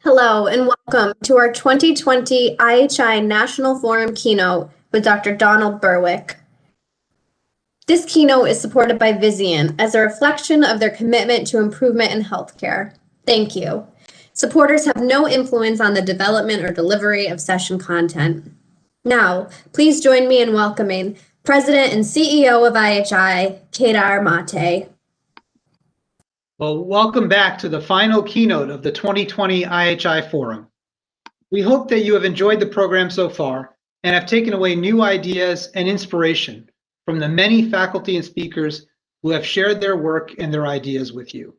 Hello and welcome to our 2020 IHI National Forum Keynote with Dr. Donald Berwick. This keynote is supported by Vizient as a reflection of their commitment to improvement in healthcare. Thank you. Supporters have no influence on the development or delivery of session content. Now, please join me in welcoming President and CEO of IHI, Kedar Mate. Well, welcome back to the final keynote of the 2020 IHI Forum. We hope that you have enjoyed the program so far and have taken away new ideas and inspiration from the many faculty and speakers who have shared their work and their ideas with you.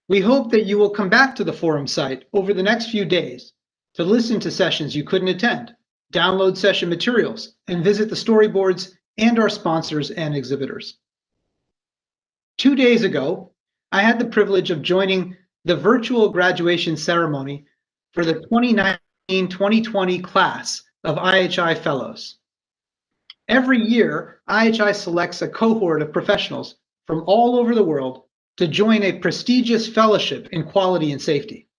We hope that you will come back to the forum site over the next few days to listen to sessions you couldn't attend, download session materials, and visit the storyboards and our sponsors and exhibitors. 2 days ago, I had the privilege of joining the virtual graduation ceremony for the 2019-2020 class of IHI Fellows. Every year, IHI selects a cohort of professionals from all over the world to join a prestigious fellowship in quality and safety.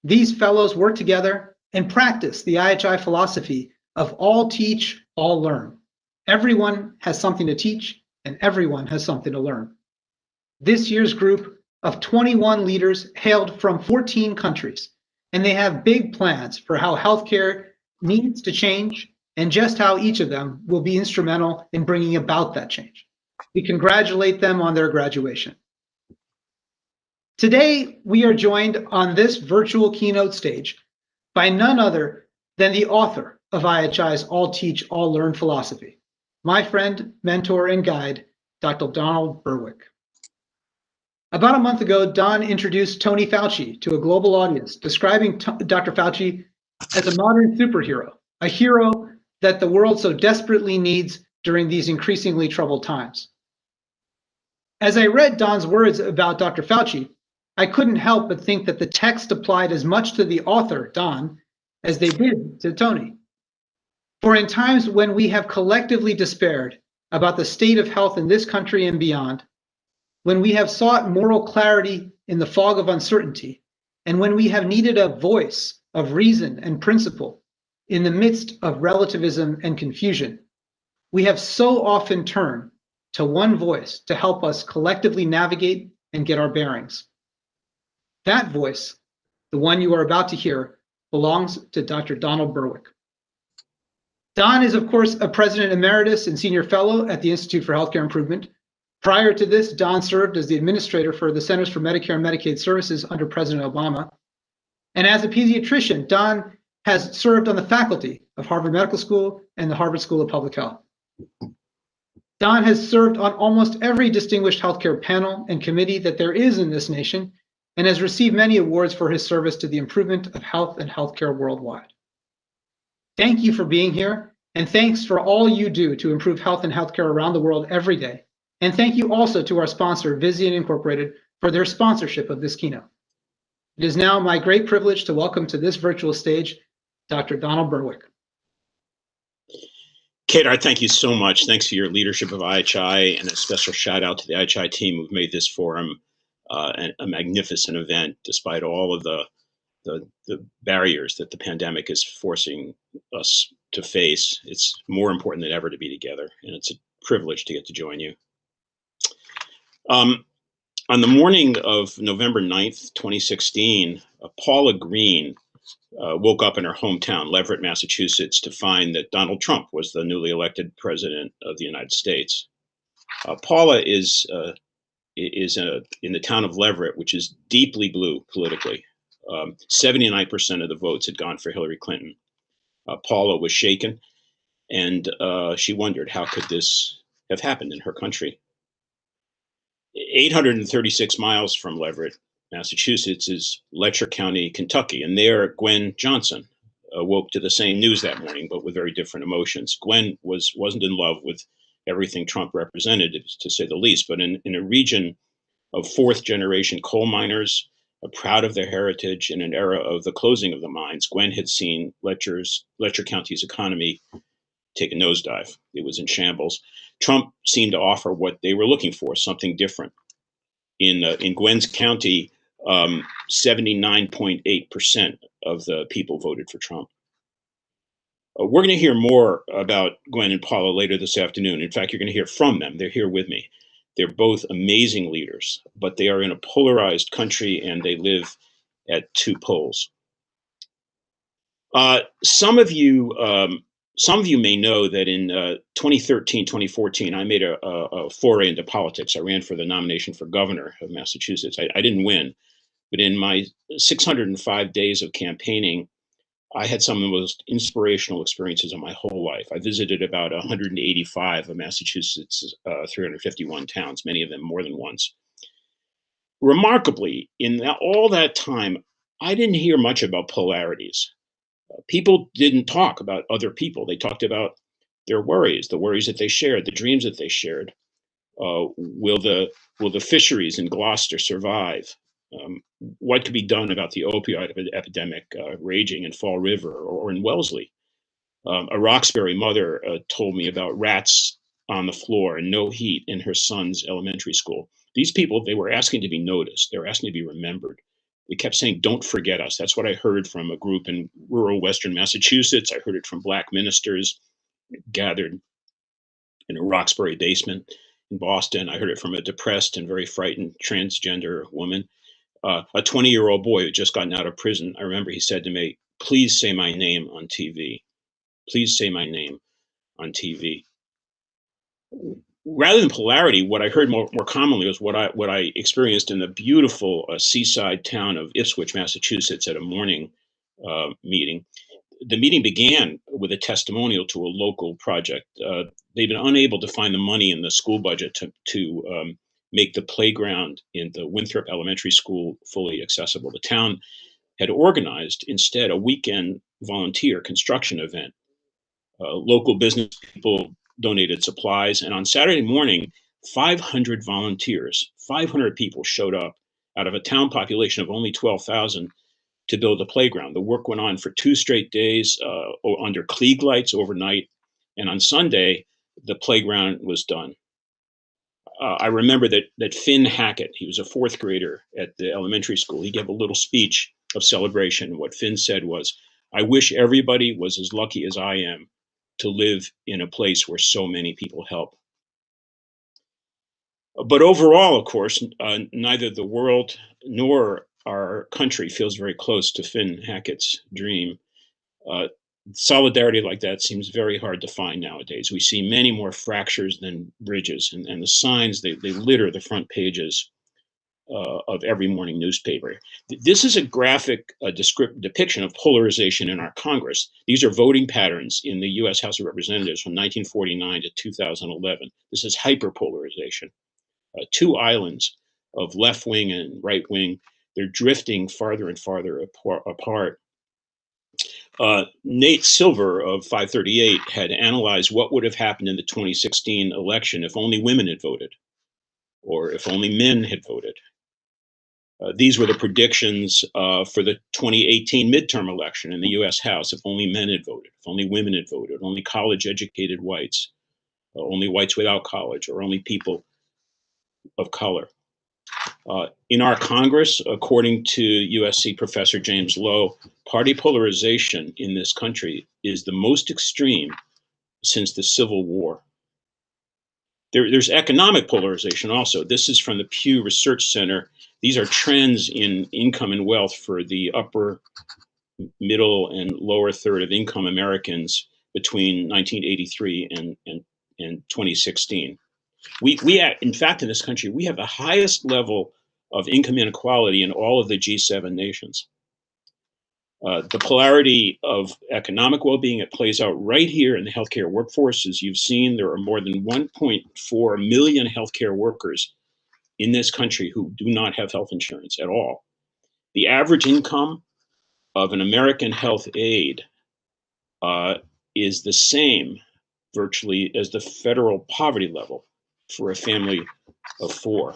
These fellows work together and practice the IHI philosophy of all teach, all learn. Everyone has something to teach and everyone has something to learn. This year's group of 21 leaders hailed from 14 countries, and they have big plans for how healthcare needs to change and just how each of them will be instrumental in bringing about that change. We congratulate them on their graduation. Today, we are joined on this virtual keynote stage by none other than the author of IHI's All Teach, All Learn philosophy, my friend, mentor, and guide, Dr. Donald Berwick. About a month ago, Don introduced Tony Fauci to a global audience, describing Dr. Fauci as a modern superhero, a hero that the world so desperately needs during these increasingly troubled times. As I read Don's words about Dr. Fauci, I couldn't help but think that the text applied as much to the author, Don, as they did to Tony. For in times when we have collectively despaired about the state of health in this country and beyond, when we have sought moral clarity in the fog of uncertainty, and when we have needed a voice of reason and principle in the midst of relativism and confusion, we have so often turned to one voice to help us collectively navigate and get our bearings. That voice, the one you are about to hear, belongs to Dr. Donald Berwick. Don is, of course, a president emeritus and senior fellow at the Institute for Healthcare Improvement. Prior to this, Don served as the administrator for the Centers for Medicare and Medicaid Services under President Obama. And as a pediatrician, Don has served on the faculty of Harvard Medical School and the Harvard School of Public Health. Don has served on almost every distinguished healthcare panel and committee that there is in this nation and has received many awards for his service to the improvement of health and healthcare worldwide. Thank you for being here, and thanks for all you do to improve health and healthcare around the world every day. And thank you also to our sponsor, Vizient Incorporated, for their sponsorship of this keynote. It is now my great privilege to welcome to this virtual stage, Dr. Donald Berwick. Kedar, thank you so much. Thanks for your leadership of IHI, and a special shout out to the IHI team who've made this forum a magnificent event, despite all of the barriers that the pandemic is forcing us to face. It's more important than ever to be together, and it's a privilege to get to join you. On the morning of November 9th, 2016, Paula Green woke up in her hometown, Leverett, Massachusetts, to find that Donald Trump was the newly elected president of the United States. Paula is in the town of Leverett, which is deeply blue politically. 79% of the votes had gone for Hillary Clinton. Paula was shaken, and she wondered, how could this have happened in her country? 836 miles from Leverett, Massachusetts, is Letcher County, Kentucky, and there Gwen Johnson awoke to the same news that morning, but with very different emotions. Gwen wasn't in love with everything Trump represented, to say the least, but in a region of fourth-generation coal miners, proud of their heritage in an era of the closing of the mines, Gwen had seen Letcher County's economy take a nosedive. It was in shambles. Trump seemed to offer what they were looking for, something different. In Gwen's county, 79.8% of the people voted for Trump. We're going to hear more about Gwen and Paula later this afternoon. In fact, you're going to hear from them. They're here with me. They're both amazing leaders, but they are in a polarized country and they live at two poles. Some of you may know that in 2013, 2014, I made a foray into politics. I ran for the nomination for governor of Massachusetts. I didn't win, but in my 605 days of campaigning, I had some of the most inspirational experiences of my whole life. I visited about 185 of Massachusetts' 351 towns, many of them more than once. Remarkably, in all that time, I didn't hear much about polarities. People didn't talk about other people. They talked about their worries, the worries that they shared, the dreams that they shared. Will the fisheries in Gloucester survive? What could be done about the opioid epidemic raging in Fall River or in Wellesley? A Roxbury mother told me about rats on the floor and no heat in her son's elementary school. These people, they were asking to be noticed. They were asking to be remembered. They kept saying, don't forget us. That's what I heard from a group in rural Western Massachusetts. I heard it from Black ministers gathered in a Roxbury basement in Boston. I heard it from a depressed and very frightened transgender woman. A 20-year-old boy who had just gotten out of prison. I remember he said to me, please say my name on TV. Please say my name on TV. Rather than polarity, what I heard more commonly was what I experienced in the beautiful seaside town of Ipswich, Massachusetts, at a morning meeting. The meeting began with a testimonial to a local project. They've been unable to find the money in the school budget to make the playground in the Winthrop Elementary School fully accessible. The town had organized instead a weekend volunteer construction event. Local business people donated supplies, and on Saturday morning, 500 volunteers, 500 people showed up out of a town population of only 12,000 to build a playground. The work went on for 2 straight days under Klieg lights overnight, and on Sunday, the playground was done. I remember that Finn Hackett, he was a 4th grader at the elementary school. He gave a little speech of celebration. What Finn said was, I wish everybody was as lucky as I am to live in a place where so many people help. But overall, of course, neither the world nor our country feels very close to Finn Hackett's dream. Solidarity like that seems very hard to find nowadays. We see many more fractures than bridges, and the signs, they litter the front pages of every morning newspaper. This is a graphic depiction of polarization in our Congress. These are voting patterns in the US House of Representatives from 1949 to 2011. This is hyperpolarization. 2 islands of left wing and right wing, they're drifting farther and farther apart. Nate Silver of 538 had analyzed what would have happened in the 2016 election if only women had voted, or if only men had voted. These were the predictions for the 2018 midterm election in the US House. If only men had voted, if only women had voted, only college-educated whites, only whites without college, or only people of color. In our Congress, according to USC professor James Lowe, party polarization in this country is the most extreme since the Civil War. There's economic polarization also. This is from the Pew Research Center. These are trends in income and wealth for the upper, middle, and lower third of income Americans between 1983 and 2016. In fact, in this country, we have the highest level of income inequality in all of the G7 nations. The polarity of economic well-being, it plays out right here in the healthcare workforce. As you've seen, there are more than 1.4 million healthcare workers in this country who do not have health insurance at all. The average income of an American health aide is the same virtually as the federal poverty level for a family of 4.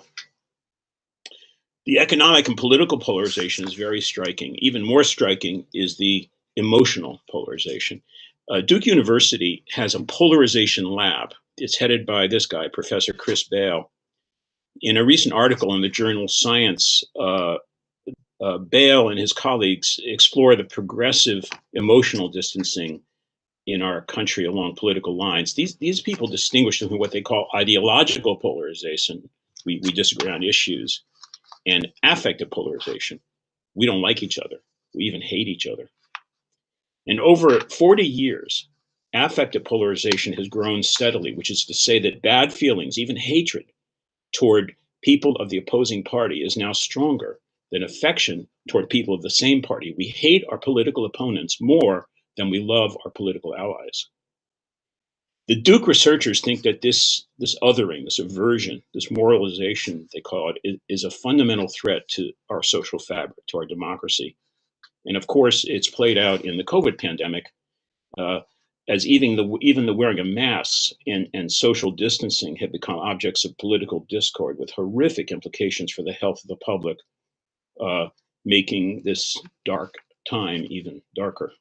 The economic and political polarization is very striking. Even more striking is the emotional polarization. Duke University has a polarization lab. It's headed by this guy, Professor Chris Bale. In a recent article in the journal Science, Bale and his colleagues explore the progressive emotional distancing in our country along political lines. These people distinguish between what they call ideological polarization. We disagree on issues, and affective polarization. We don't like each other. We even hate each other. And over 40 years, affective polarization has grown steadily, which is to say that bad feelings, even hatred toward people of the opposing party, is now stronger than affection toward people of the same party. We hate our political opponents more than we love our political allies. The Duke researchers think that this othering, this aversion, this moralization, they call it, is a fundamental threat to our social fabric, to our democracy. And of course, it's played out in the COVID pandemic, as even the wearing of masks and social distancing have become objects of political discord with horrific implications for the health of the public, making this dark time even darker.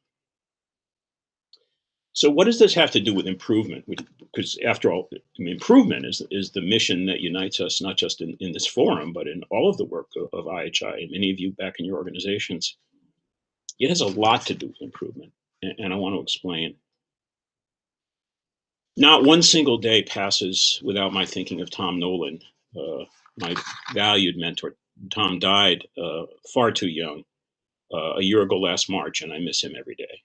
So what does this have to do with improvement? Because after all, improvement is the mission that unites us, not just in this forum, but in all of the work of IHI and many of you back in your organizations. It has a lot to do with improvement, and I want to explain. Not one single day passes without my thinking of Tom Nolan, my valued mentor. Tom died far too young, a year ago last March, and I miss him every day.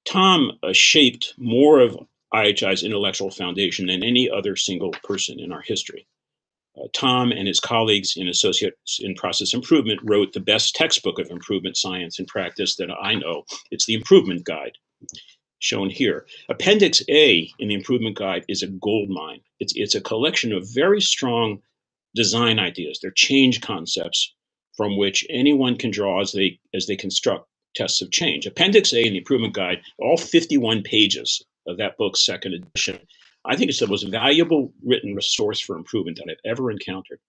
Tom shaped more of IHI's intellectual foundation than any other single person in our history. Tom and his colleagues in Associates in Process Improvement wrote the best textbook of improvement science and practice that I know. It's the Improvement Guide, shown here. Appendix A in the Improvement Guide is a gold mine. It's a collection of very strong design ideas. They're change concepts from which anyone can draw as they construct tests of change. Appendix A in the Improvement Guide, all 51 pages of that book's second edition. I think it's the most valuable written resource for improvement that I've ever encountered.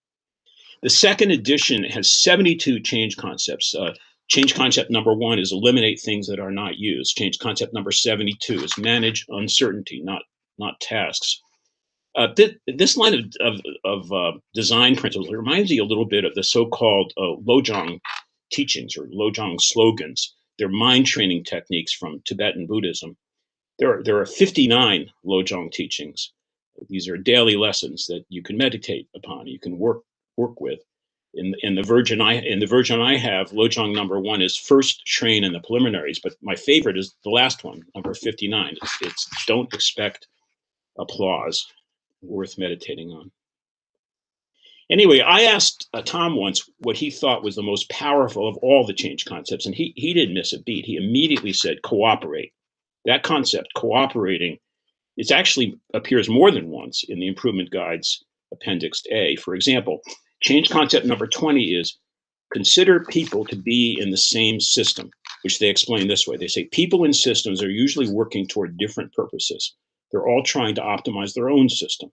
The second edition has 72 change concepts. Change concept number 1 is eliminate things that are not used. Change concept number 72 is manage uncertainty, not tasks. This line of design principles reminds me a little bit of the so-called Lojong teachings or Lojong slogans. They're mind training techniques from Tibetan Buddhism. There are 59 Lojong teachings. These are daily lessons that you can meditate upon, you can work with. In the version I have, Lojong number 1 is first train in the preliminaries, but my favorite is the last one, number 59. It's don't expect applause. Worth meditating on. Anyway, I asked Tom once what he thought was the most powerful of all the change concepts, and he didn't miss a beat. He immediately said cooperate. That concept, cooperating, it actually appears more than once in the Improvement Guide's Appendix A. For example, change concept number 20 is consider people to be in the same system, which they explain this way. They say people in systems are usually working toward different purposes. They're all trying to optimize their own system.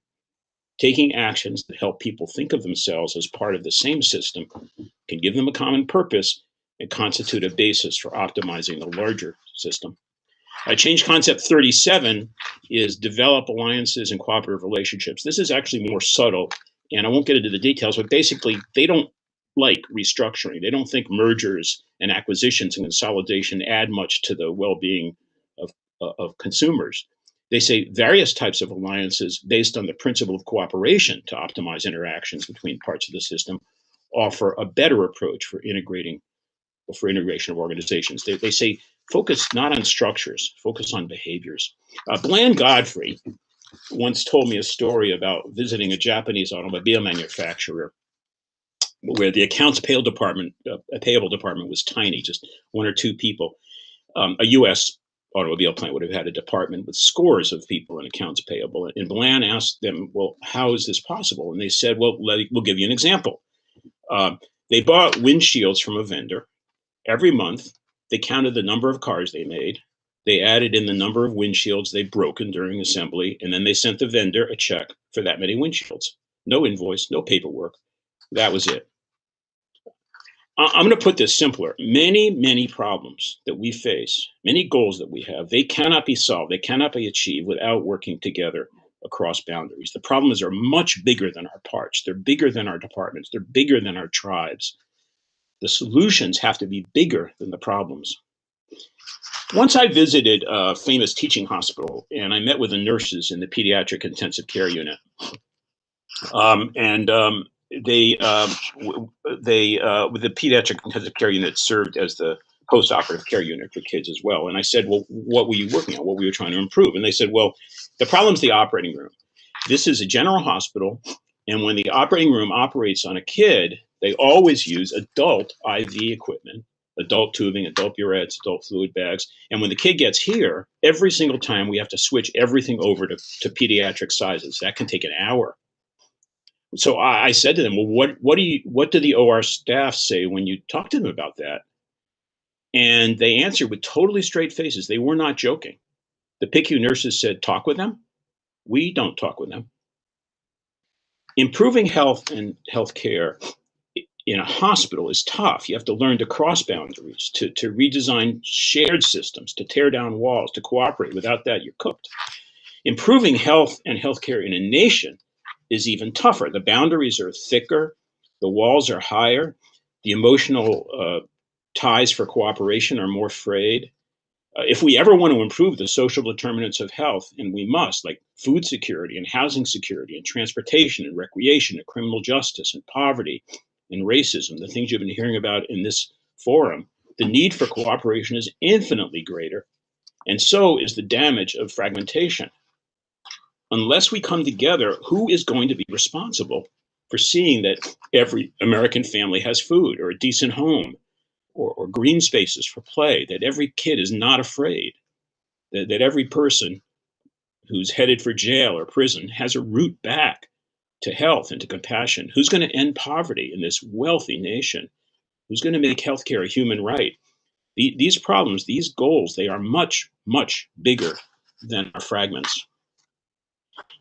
Taking actions that help people think of themselves as part of the same system can give them a common purpose and constitute a basis for optimizing the larger system. Change concept 37 is develop alliances and cooperative relationships. This is actually more subtle, and I won't get into the details, but basically they don't like restructuring. They don't think mergers and acquisitions and consolidation add much to the well-being of consumers. They say various types of alliances based on the principle of cooperation to optimize interactions between parts of the system offer a better approach for integration of organizations. They say focus not on structures, focus on behaviors. Bland Godfrey once told me a story about visiting a Japanese automobile manufacturer where the accounts payable department was tiny, just 1 or 2 people. A U.S. automobile plant would have had a department with scores of people in accounts payable. And Bland asked them, well, how is this possible? And they said, well, we'll give you an example. They bought windshields from a vendor. Every month, they counted the number of cars they made. They added in the number of windshields they'd broken during assembly, and then they sent the vendor a check for that many windshields. No invoice, no paperwork. That was it. I'm going to put this simpler. Many problems that we face, many goals that we have, they cannot be solved, they cannot be achieved without working together across boundaries. The problems are much bigger than our parts. They're bigger than our departments. They're bigger than our tribes. The solutions have to be bigger than the problems. Once I visited a famous teaching hospital, and I met with the nurses in the pediatric intensive care unit. With the pediatric intensive care unit served as the post-operative care unit for kids as well. And I said, well, what were you working on? What were you trying to improve? And they said, well, the problem's the operating room. This is a general hospital, and when the operating room operates on a kid, they always use adult IV equipment, adult tubing, adult burettes, adult fluid bags. And when the kid gets here, every single time we have to switch everything over to pediatric sizes. That can take an hour. So I said to them, well, what do the OR staff say when you talk to them about that? And they answered with totally straight faces. They were not joking. The PICU nurses said, talk with them. We don't talk with them. Improving health and healthcare in a hospital is tough. You have to learn to cross boundaries, to redesign shared systems, to tear down walls, to cooperate. Without that, you're cooked. Improving health and healthcare in a nation is even tougher. The boundaries are thicker, the walls are higher, the emotional ties for cooperation are more frayed. If we ever want to improve the social determinants of health, and we must, like food security and housing security and transportation and recreation and criminal justice and poverty and racism, the things you've been hearing about in this forum, the need for cooperation is infinitely greater, and so is the damage of fragmentation. Unless we come together, who is going to be responsible for seeing that every American family has food or a decent home or green spaces for play, that every kid is not afraid, that every person who's headed for jail or prison has a route back to health and to compassion? Who's going to end poverty in this wealthy nation? Who's going to make healthcare a human right? These problems, these goals, they are much, much bigger than our fragments.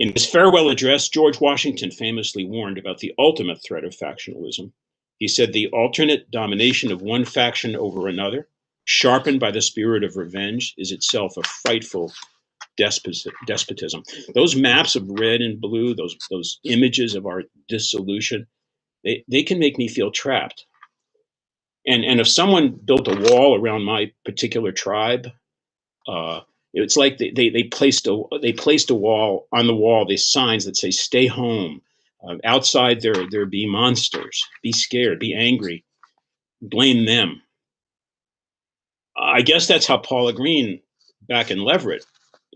In his farewell address, George Washington famously warned about the ultimate threat of factionalism. He said, the alternate domination of one faction over another, sharpened by the spirit of revenge, is itself a frightful despotism. Those maps of red and blue, those images of our dissolution, they can make me feel trapped. And if someone built a wall around my particular tribe, it's like they placed a wall on the wall, these signs that say "Stay home." Outside there be monsters. Be scared. Be angry. Blame them. I guess that's how Paula Green back in Leverett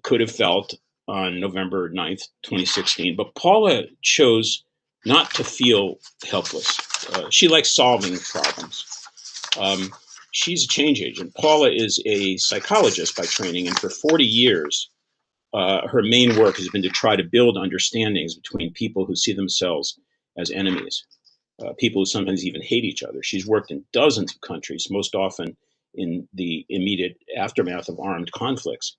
could have felt on November 9th, 2016. But Paula chose not to feel helpless. She likes solving problems. She's a change agent. Paula is a psychologist by training, and for 40 years, her main work has been to try to build understandings between people who see themselves as enemies, people who sometimes even hate each other. She's worked in dozens of countries, most often in the immediate aftermath of armed conflicts.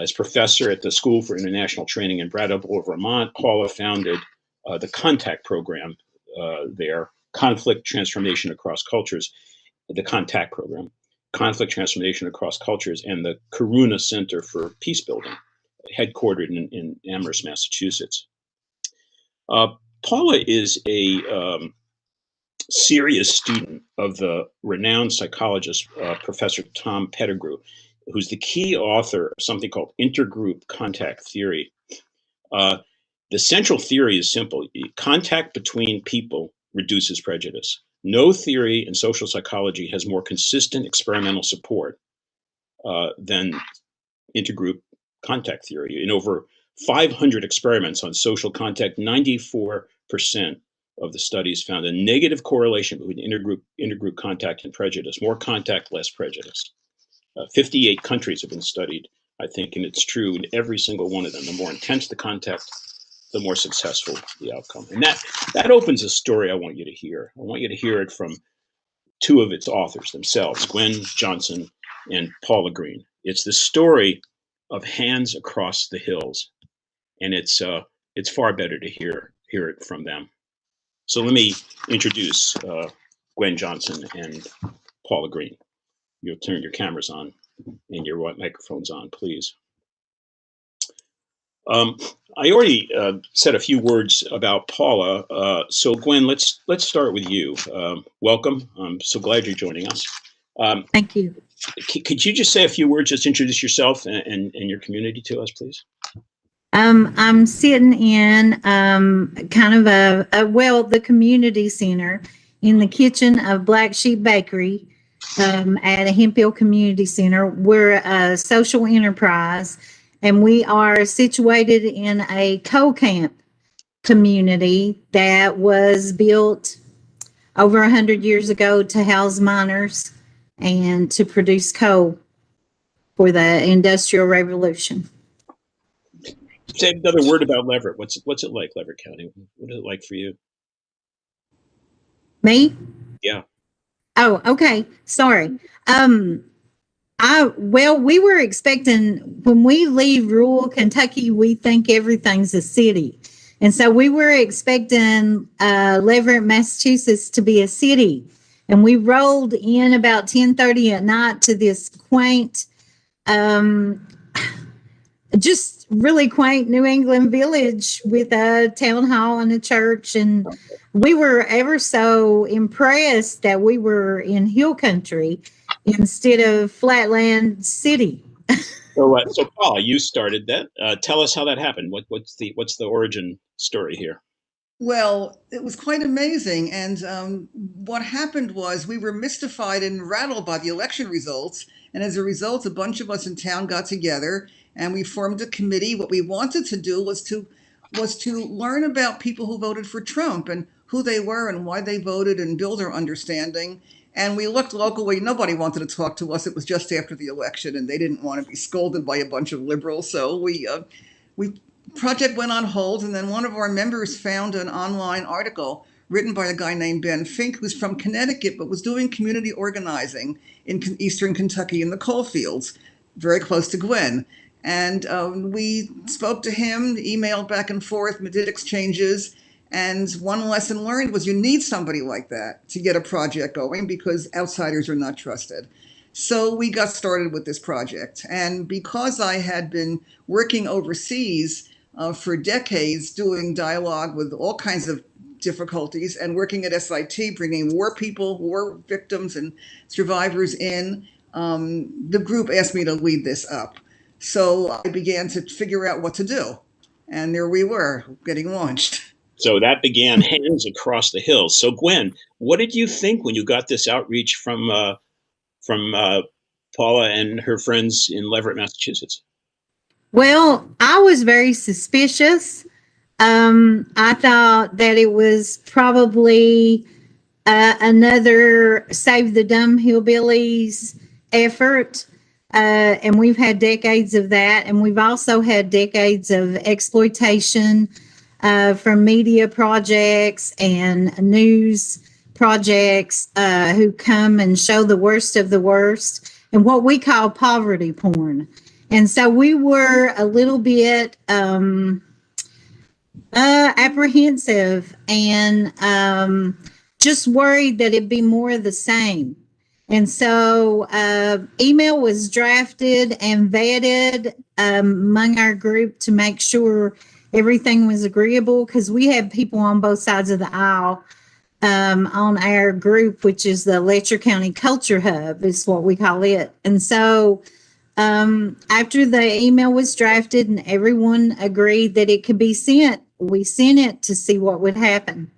As professor at the School for International Training in Brattleboro, Vermont, Paula founded the CONTACT program there, Conflict Transformation Across Cultures, the CONTACT program, Conflict Transformation Across Cultures, and the Karuna Center for Peace Building, headquartered in Amherst, Massachusetts. Paula is a serious student of the renowned psychologist, Professor Tom Pettigrew, who's the key author of something called intergroup contact theory. The central theory is simple. Contact between people reduces prejudice. No theory in social psychology has more consistent experimental support than intergroup contact theory. In over 500 experiments on social contact, 94% of the studies found a negative correlation between intergroup contact and prejudice. More contact, less prejudice. 58 countries have been studied, I think, and it's true in every single one of them. The more intense the contact, the more successful the outcome. And that opens a story I want you to hear. I want you to hear it from two of its authors themselves, Gwen Johnson and Paula Green. It's the story of Hands Across the Hills, and it's far better to hear it from them. So let me introduce Gwen Johnson and Paula Green. You'll turn your cameras on and your microphones on, please. I already said a few words about Paula. So Gwen, let's start with you. Welcome. I'm so glad you're joining us. Thank you. Could you just say a few words, just introduce yourself and your community to us, please? I'm sitting in kind of the community center in the kitchen of Black Sheep Bakery at a Hemp Hill Community Center. We're a social enterprise, and we are situated in a coal camp community that was built over 100 years ago to house miners and to produce coal for the Industrial Revolution. Say another word about Leverett. What's it like, Leverett County? What is it like for you? Me? Yeah. Oh, okay. Sorry. We were expecting, when we leave rural Kentucky, we think everything's a city. And so we were expecting Leverett, Massachusetts to be a city. And we rolled in about 10:30 at night to this quaint, just really quaint New England village with a town hall and a church. And we were ever so impressed that we were in hill country instead of flatland city. So Paula, you started that. Tell us how that happened. What's the origin story here? Well, it was quite amazing. And what happened was we were mystified and rattled by the election results. And as a result, a bunch of us in town got together and we formed a committee. What we wanted to do was to learn about people who voted for Trump and who they were and why they voted and build our understanding. And we looked locally. Nobody wanted to talk to us. It was just after the election and they didn't want to be scolded by a bunch of liberals. So we project went on hold, and then one of our members found an online article written by a guy named Ben Fink, who's from Connecticut, but was doing community organizing in eastern Kentucky in the coal fields, very close to Gwen. And we spoke to him, emailed back and forth, did exchanges. And one lesson learned was you need somebody like that to get a project going because outsiders are not trusted. So we got started with this project. And because I had been working overseas for decades, doing dialogue with all kinds of difficulties and working at SIT, bringing war people, war victims and survivors in, the group asked me to lead this up. So I began to figure out what to do. And there we were, getting launched. So that began Hands Across the Hills. So Gwen, what did you think when you got this outreach from Paula and her friends in Leverett, Massachusetts? Well, I was very suspicious. I thought that it was probably another Save the Dumb Hillbillies effort. And we've had decades of that. And we've also had decades of exploitation from media projects and news projects who come and show the worst of the worst and what we call poverty porn. And so we were a little bit apprehensive and just worried that it'd be more of the same. And so email was drafted and vetted among our group to make sure everything was agreeable, because we have people on both sides of the aisle on our group, which is the Letcher County Culture Hub, is what we call it. And so after the email was drafted and everyone agreed that it could be sent, we sent it to see what would happen.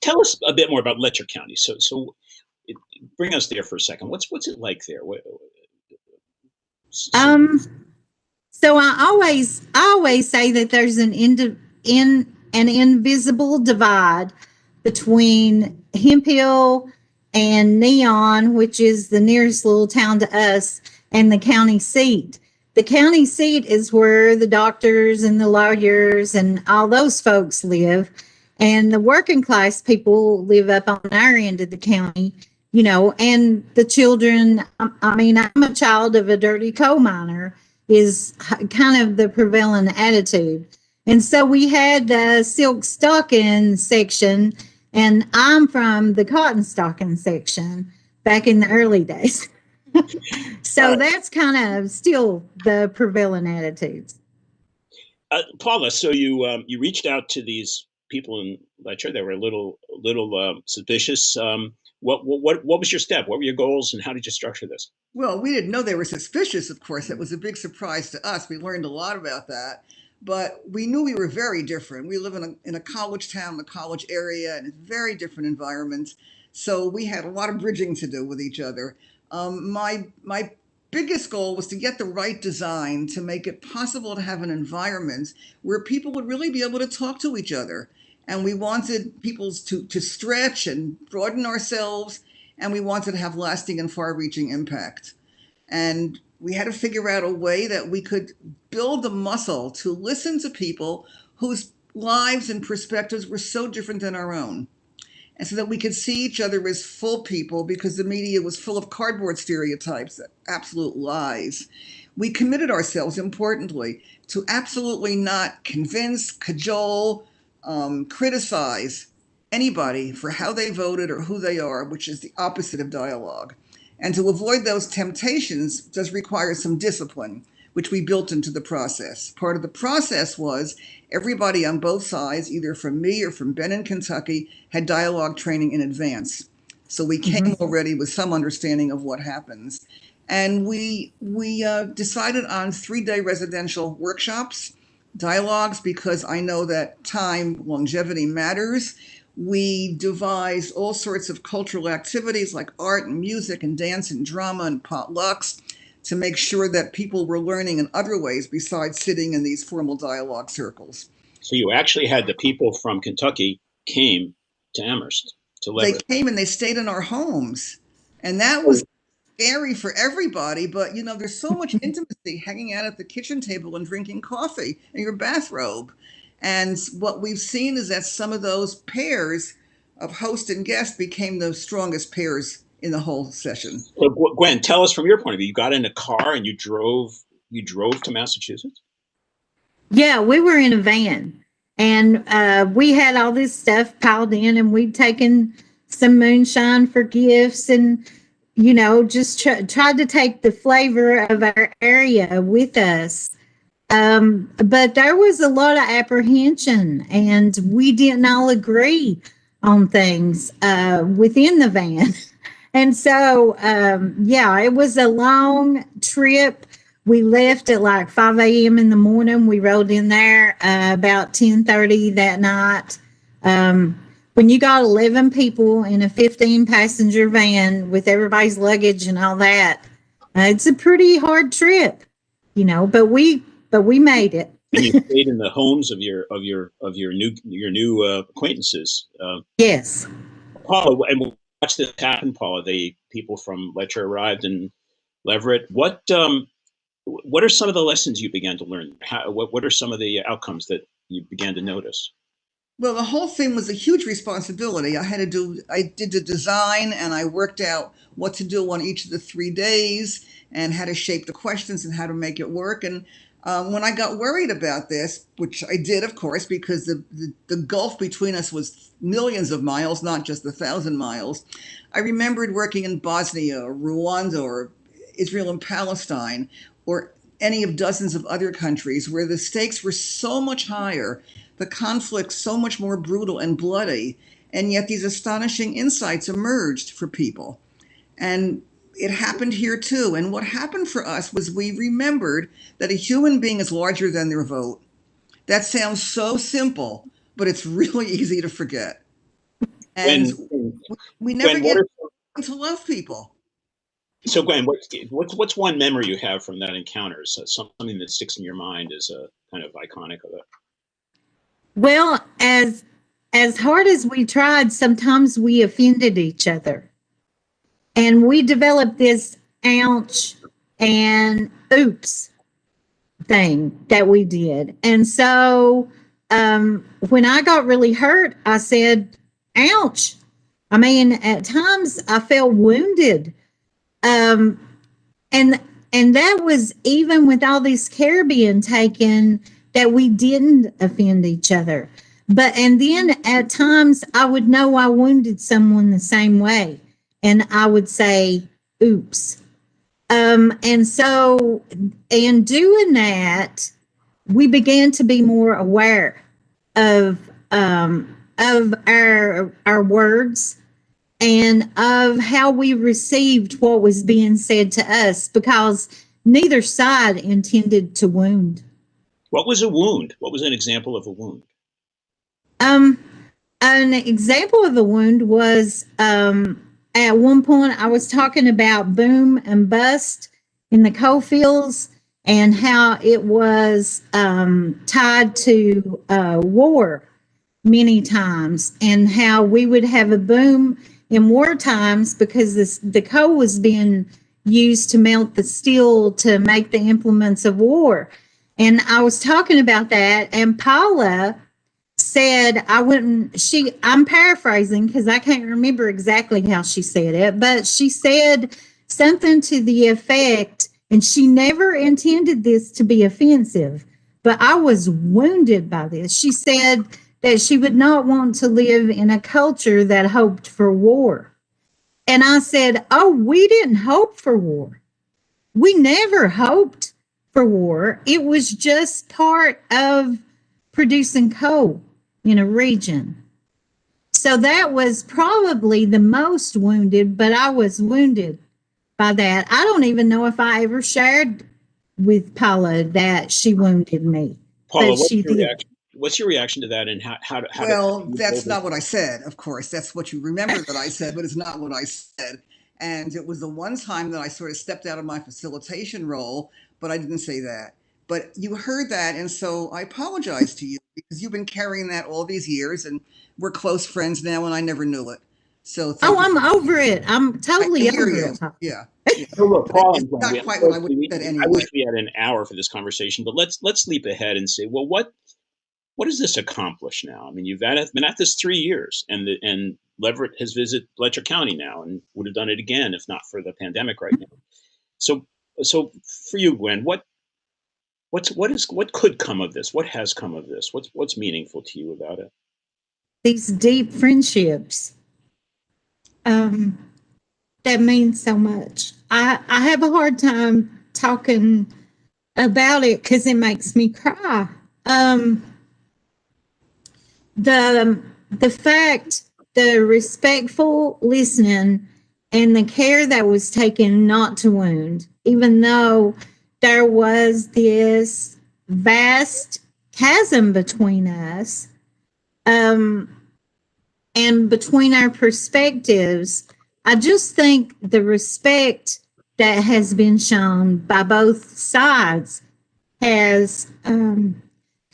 Tell us a bit more about Letcher County. So bring us there for a second. What's it like there? So I always say that there's an invisible divide between Hemp Hill and Neon, which is the nearest little town to us, and the county seat. The county seat is where the doctors and the lawyers and all those folks live. And the working class people live up on our end of the county, you know, and the children. I mean, I'm a child of a dirty coal miner is kind of the prevailing attitude. And so we had the silk stocking section, and I'm from the cotton stocking section back in the early days. So that's kind of still the prevailing attitudes. Paula, so you reached out to these people in Letcher. They were a little suspicious. What was your step? What were your goals, and how did you structure this? Well, we didn't know they were suspicious, of course. It was a big surprise to us. We learned a lot about that. But we knew we were very different. We live in a college town, a college area, and it's very different environments. So we had a lot of bridging to do with each other. My biggest goal was to get the right design to make it possible to have an environment where people would really be able to talk to each other. And we wanted people to stretch and broaden ourselves, and we wanted to have lasting and far-reaching impact. And we had to figure out a way that we could build the muscle to listen to people whose lives and perspectives were so different than our own. And so that we could see each other as full people, because the media was full of cardboard stereotypes, absolute lies. We committed ourselves, importantly, to absolutely not convince, cajole, criticize anybody for how they voted or who they are, which is the opposite of dialogue. And to avoid those temptations does require some discipline, which we built into the process. Part of the process was everybody on both sides, either from me or from Ben in Kentucky, had dialogue training in advance. So we came already with some understanding of what happens. And we decided on 3-day residential workshops, dialogues, because I know that time, longevity matters. We devised all sorts of cultural activities like art and music and dance and drama and potlucks to make sure that people were learning in other ways besides sitting in these formal dialogue circles. So you actually had the people from Kentucky came to Amherst to Leverett. They came and they stayed in our homes. And that was scary for everybody. But, there's so much intimacy hanging out at the kitchen table and drinking coffee in your bathrobe. And what we've seen is that some of those pairs of host and guest became the strongest pairs in the whole session. So Gwen, tell us from your point of view. You got in a car and you drove to Massachusetts? Yeah, we were in a van, and we had all this stuff piled in, and we'd taken some moonshine for gifts, and just tried to take the flavor of our area with us. But there was a lot of apprehension, and we didn't all agree on things within the van. And so, it was a long trip. We left at like 5 a.m. in the morning. We rode in there about 10:30 that night. When you got 11 people in a 15-passenger van with everybody's luggage and all that, it's a pretty hard trip, but we made it. And you stayed in the homes of your new acquaintances. Yes. Paula, and we'll watch this happen. Paula, the people from Letcher arrived in Leverett. What are some of the lessons you began to learn? What are some of the outcomes that you began to notice? Well, the whole thing was a huge responsibility. I did the design, and I worked out what to do on each of the 3 days and how to shape the questions and how to make it work. And when I got worried about this, which I did, of course, because the gulf between us was millions of miles, not just 1,000 miles, I remembered working in Bosnia or Rwanda or Israel and Palestine or any of dozens of other countries where the stakes were so much higher, the conflict so much more brutal and bloody, and yet these astonishing insights emerged for people. And it happened here too. And what happened for us was we remembered that a human being is larger than their vote. That sounds so simple, but it's really easy to forget. And we never get to love people. So Gwen, what's one memory you have from that encounter? So something that sticks in your mind as a kind of iconic of it. Well, as hard as we tried, sometimes we offended each other. And we developed this ouch and oops thing that we did. And so when I got really hurt, I said, ouch. I mean, at times I felt wounded. And that was even with all this care being taken, that we didn't offend each other. And then at times I would know I wounded someone the same way, and I would say, oops. And so in doing that, we began to be more aware of our words and of how we received what was being said to us, because neither side intended to wound. What was a wound? What was an example of a wound? An example of a wound was at one point I was talking about boom and bust in the coal fields and how it was tied to war many times, and how we would have a boom in war times because the coal was being used to melt the steel to make the implements of war. And I was talking about that, and Paula said, I'm paraphrasing because I can't remember exactly how she said it, but she said something to the effect, and she never intended this to be offensive, but I was wounded by this. She said that she would not want to live in a culture that hoped for war. And I said, oh, we didn't hope for war. We never hoped for war. It was just part of producing coal in a region. So that was probably the most wounded, but I was wounded by that. I don't even know if I ever shared with Paula that she wounded me. Paula, But what's your reaction to that, and how Well, that's not what I said, of course. That's what you remember that I said, but it's not what I said. And it was the one time that I sort of stepped out of my facilitation role, but I didn't say that. But you heard that, and so I apologize to you because you've been carrying that all these years, and we're close friends now, and I never knew it. So thank you. I'm over it. I'm totally over it. Yeah. So look, Paul, It's not quite what I would have said anyway. I wish we had an hour for this conversation, but let's leap ahead and say, well, what does this accomplish now? I mean, you've been at this 3 years, and Leverett has visited Letcher County now, and would have done it again if not for the pandemic right now. So for you, Gwen, what could come of this? What has come of this? What's meaningful to you about it? These deep friendships. That means so much. I have a hard time talking about it because it makes me cry. The fact, the respectful listening and the care that was taken not to wound, even though there was this vast chasm between us, and between our perspectives. I just think the respect that has been shown by both sides has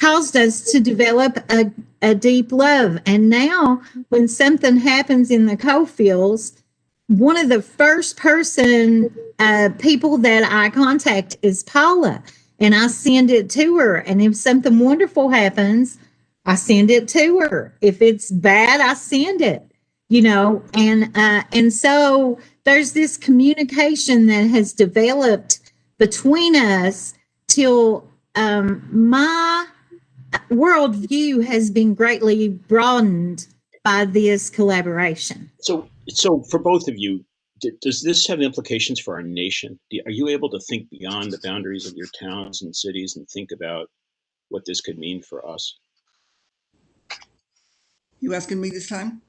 caused us to develop a deep love. And now when something happens in the coal fields, one of the first people that I contact is Paula, and I send it to her. And if something wonderful happens, I send it to her. If it's bad, I send it, and so there's this communication that has developed between us till my worldview has been greatly broadened by this collaboration. So for both of you, does this have implications for our nation? Are you able to think beyond the boundaries of your towns and cities and think about what this could mean for us? You asking me this time?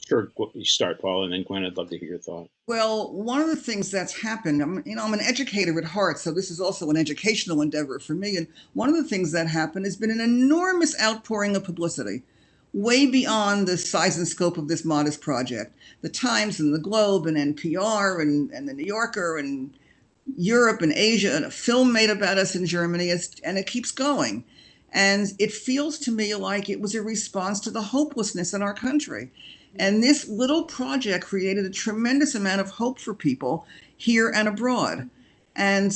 Sure, you start, Paul, and then Gwen, I'd love to hear your thought. Well, one of the things that's happened, I'm an educator at heart, so this is also an educational endeavor for me. And one of the things that happened has been an enormous outpouring of publicity, way beyond the size and scope of this modest project. The Times and the Globe and NPR and the New Yorker and Europe and Asia, and a film made about us in Germany, and it keeps going. And it feels to me like it was a response to the hopelessness in our country. And this little project created a tremendous amount of hope for people here and abroad. And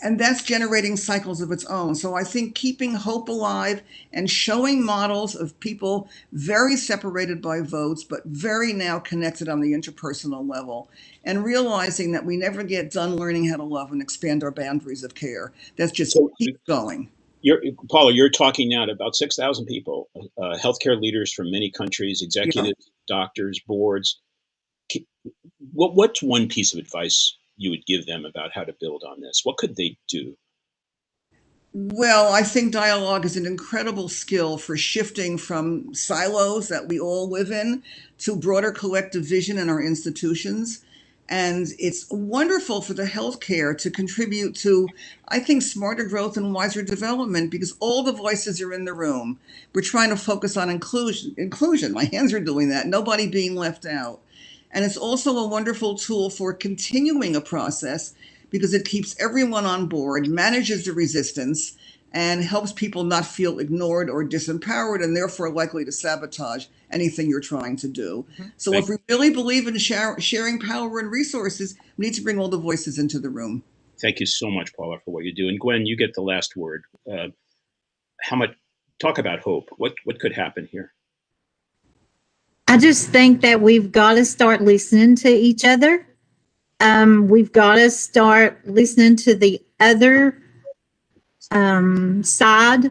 that's generating cycles of its own. So I think keeping hope alive and showing models of people very separated by votes, but very now connected on the interpersonal level, and realizing that we never get done learning how to love and expand our boundaries of care. That's just keep going. Paula, you're talking now to about 6,000 people, healthcare leaders from many countries, executives, doctors, boards. What's one piece of advice you would give them about how to build on this? What could they do? Well, I think dialogue is an incredible skill for shifting from silos that we all live in to broader collective vision in our institutions. And it's wonderful for the healthcare to contribute to, I think, smarter growth and wiser development because all the voices are in the room. We're trying to focus on inclusion. My hands are doing that. Nobody being left out. And it's also a wonderful tool for continuing a process because it keeps everyone on board, manages the resistance, and helps people not feel ignored or disempowered and therefore likely to sabotage anything you're trying to do. So if we really believe in sharing power and resources, we need to bring all the voices into the room. Thank you so much, Paula, for what you do. And Gwen, you get the last word. Talk about hope. What could happen here? I just think that we've got to start listening to each other. We've got to start listening to the other side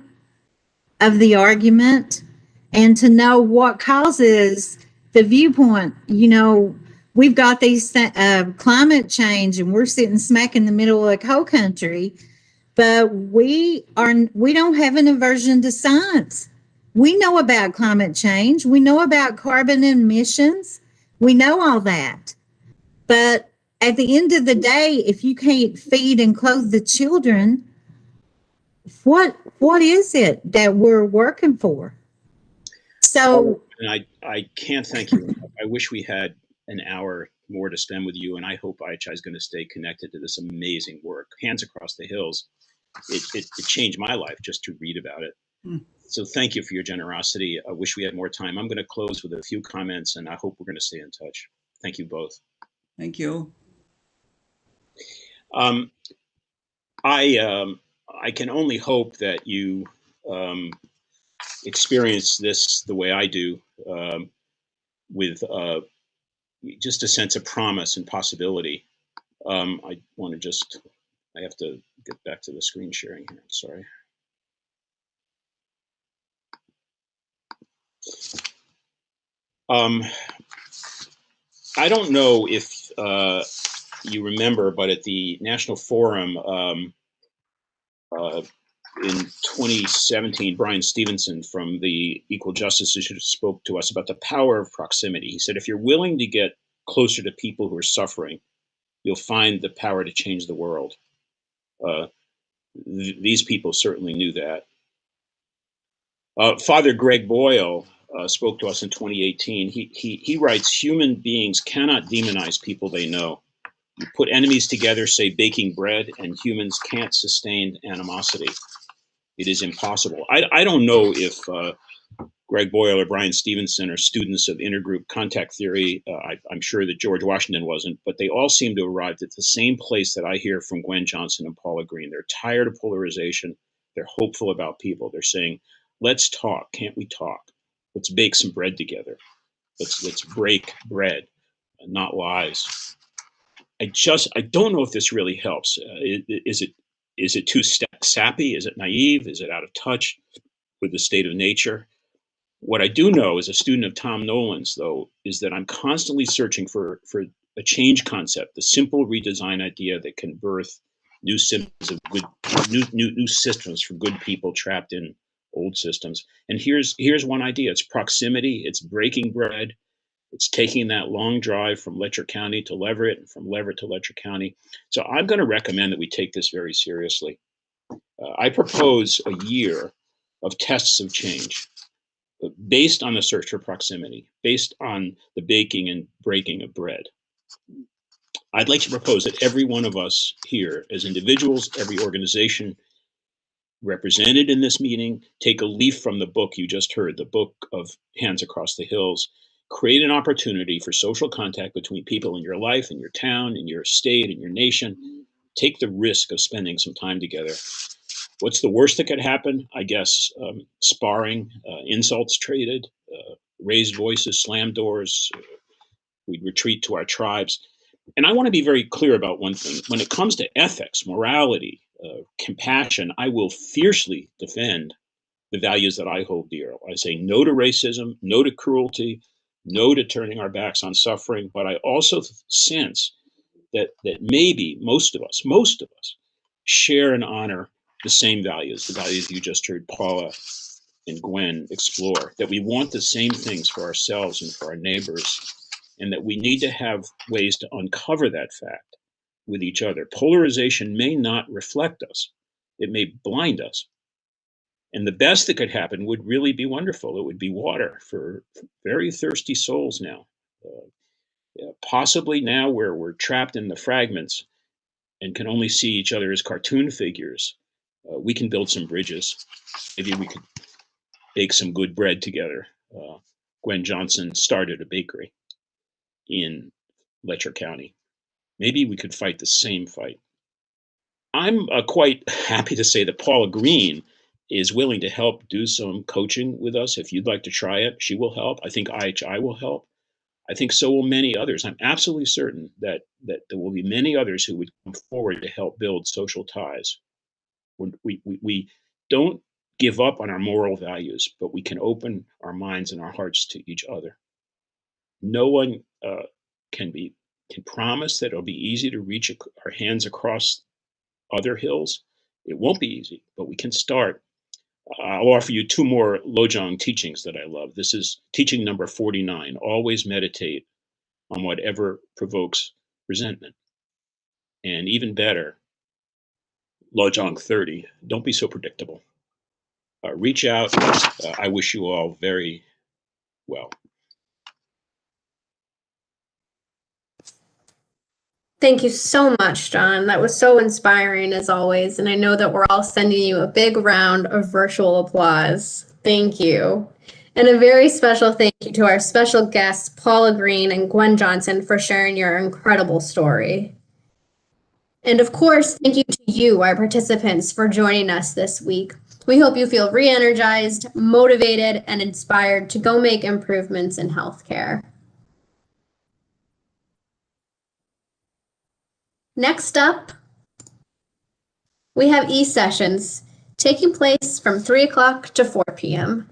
of the argument and to know what causes the viewpoint. You know, we've got these climate change and we're sitting smack in the middle of coal country, but we don't have an aversion to science. We know about climate change. We know about carbon emissions. We know all that. But at the end of the day, if you can't feed and clothe the children, what is it that we're working for? So, and I can't thank you enough. I wish we had an hour more to spend with you, and I hope IHI is going to stay connected to this amazing work. Hands Across the Hills, it changed my life just to read about it. So thank you for your generosity. I wish we had more time. I'm going to close with a few comments, and I hope we're going to stay in touch. Thank you both. Thank you. I can only hope that you experience this the way I do, with just a sense of promise and possibility. I have to get back to the screen sharing here. I'm sorry. I don't know if you remember, but at the National Forum in 2017, Brian Stevenson from the Equal Justice Institute spoke to us about the power of proximity. He said, if you're willing to get closer to people who are suffering, you'll find the power to change the world. These people certainly knew that. Father Greg Boyle spoke to us in 2018. He writes, human beings cannot demonize people they know. You put enemies together, say baking bread, and humans can't sustain animosity. It is impossible. I don't know if Greg Boyle or Brian Stevenson are students of intergroup contact theory. I'm sure that George Washington wasn't, but they all seem to have arrived at the same place that I hear from Gwen Johnson and Paula Green. They're tired of polarization. They're hopeful about people. They're saying, let's talk. Can't we talk? Let's bake some bread together. Let's break bread, not lies. I don't know if this really helps. Is it too sappy? Is it naive? Is it out of touch with the state of nature? What I do know as a student of Tom Nolan's, though, is that I'm constantly searching for a change concept, the simple redesign idea that can birth new systems of good, new systems for good people trapped in old systems. And here's one idea: it's proximity, it's breaking bread, it's taking that long drive from Letcher County to Leverett and from Leverett to Letcher County. So I'm going to recommend that we take this very seriously. I propose a year of tests of change based on the search for proximity, based on the baking and breaking of bread. I'd like to propose that every one of us here as individuals, every organization represented in this meeting, take a leaf from the book you just heard, the book of Hands Across the Hills. Create an opportunity for social contact between people in your life, in your town, in your state, in your nation. Take the risk of spending some time together. What's the worst that could happen? I guess sparring, insults traded, raised voices, slam doors. We'd retreat to our tribes. And I want to be very clear about one thing. When it comes to ethics, morality, compassion, I will fiercely defend the values that I hold dear. I say no to racism, no to cruelty, no to turning our backs on suffering. But I also sense that maybe most of us share and honor the same values, the values you just heard Paula and Gwen explore, that we want the same things for ourselves and for our neighbors, and that we need to have ways to uncover that fact with each other. Polarization may not reflect us. It may blind us. And the best that could happen would really be wonderful. It would be water for very thirsty souls now. Possibly now where we're trapped in the fragments and can only see each other as cartoon figures, we can build some bridges. Maybe we could bake some good bread together. Gwen Johnson started a bakery in Letcher County. Maybe we could fight the same fight. I'm quite happy to say that Paula Green is willing to help do some coaching with us. If you'd like to try it, she will help. I think IHI will help. I think so will many others. I'm absolutely certain that there will be many others who would come forward to help build social ties. We don't give up on our moral values, but we can open our minds and our hearts to each other. No one can promise that it'll be easy to reach our hands across other hills. It won't be easy, but we can start. I'll offer you two more Lojong teachings that I love. This is teaching number 49. Always meditate on whatever provokes resentment. And even better, Lojong 30. Don't be so predictable. Reach out. I wish you all very well. Thank you so much, John. That was so inspiring as always. And I know that we're all sending you a big round of virtual applause. Thank you. And a very special thank you to our special guests, Paula Green and Gwen Johnson, for sharing your incredible story. And of course, thank you to you, our participants, for joining us this week. We hope you feel re-energized, motivated, and inspired to go make improvements in healthcare. Next up, we have e-sessions taking place from 3 o'clock to 4 p.m.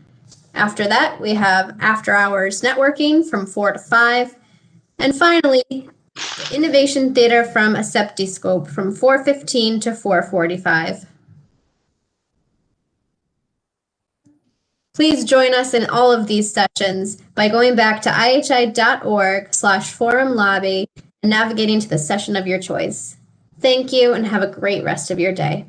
After that, we have after-hours networking from 4 to 5. And finally, the Innovation Theater from Aseptiscope from 4:15 to 4:45. Please join us in all of these sessions by going back to ihi.org/forum lobby and navigating to the session of your choice. Thank you and have a great rest of your day.